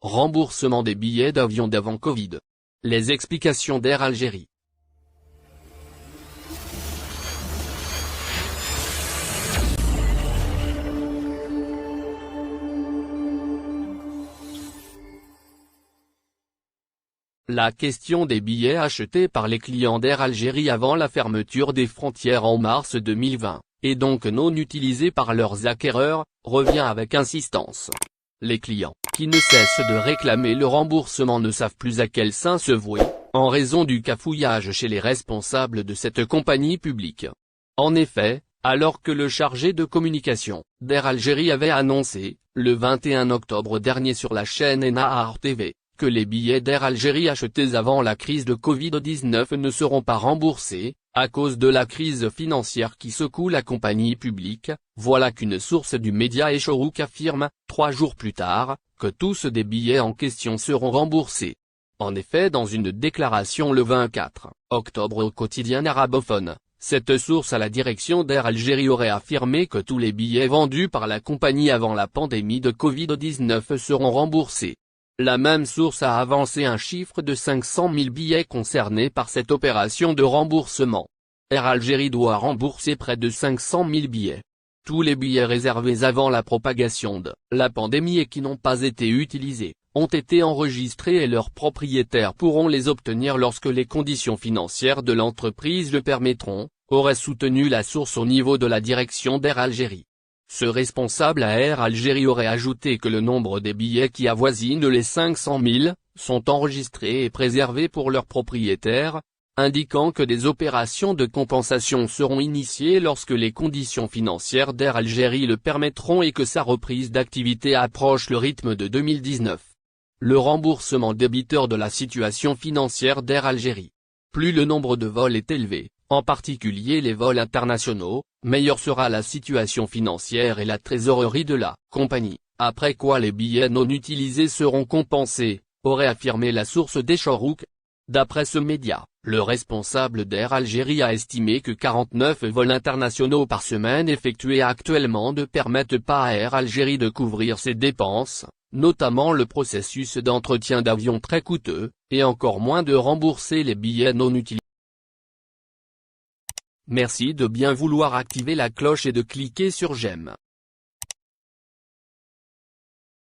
Remboursement des billets d'avion d'avant Covid. Les explications d'Air Algérie. La question des billets achetés par les clients d'Air Algérie avant la fermeture des frontières en mars 2020, et donc non utilisés par leurs acquéreurs, revient avec insistance. Les clients, qui ne cessent de réclamer le remboursement, ne savent plus à quel saint se vouer, en raison du cafouillage chez les responsables de cette compagnie publique. En effet, alors que le chargé de communication d'Air Algérie avait annoncé, le 21 octobre dernier sur la chaîne Nahar TV, que les billets d'Air Algérie achetés avant la crise de Covid-19 ne seront pas remboursés, à cause de la crise financière qui secoue la compagnie publique, voilà qu'une source du média Eshorouk affirme, 3 jours plus tard, que tous des billets en question seront remboursés. En effet, dans une déclaration le 24 octobre au quotidien arabophone, cette source à la direction d'Air Algérie aurait affirmé que tous les billets vendus par la compagnie avant la pandémie de Covid-19 seront remboursés. La même source a avancé un chiffre de 500 000 billets concernés par cette opération de remboursement. Air Algérie doit rembourser près de 500 000 billets. Tous les billets réservés avant la propagation de la pandémie et qui n'ont pas été utilisés, ont été enregistrés et leurs propriétaires pourront les obtenir lorsque les conditions financières de l'entreprise le permettront, aurait soutenu la source au niveau de la direction d'Air Algérie. Ce responsable à Air Algérie aurait ajouté que le nombre des billets qui avoisinent les 500 000, sont enregistrés et préservés pour leurs propriétaires, indiquant que des opérations de compensation seront initiées lorsque les conditions financières d'Air Algérie le permettront et que sa reprise d'activité approche le rythme de 2019. Le remboursement débiteur de la situation financière d'Air Algérie. Plus le nombre de vols est élevé, en particulier les vols internationaux, meilleure sera la situation financière et la trésorerie de la compagnie, après quoi les billets non utilisés seront compensés, aurait affirmé la source d'Eshorouk. D'après ce média, le responsable d'Air Algérie a estimé que 49 vols internationaux par semaine effectués actuellement ne permettent pas à Air Algérie de couvrir ses dépenses, notamment le processus d'entretien d'avion très coûteux, et encore moins de rembourser les billets non utilisés. Merci de bien vouloir activer la cloche et de cliquer sur j'aime.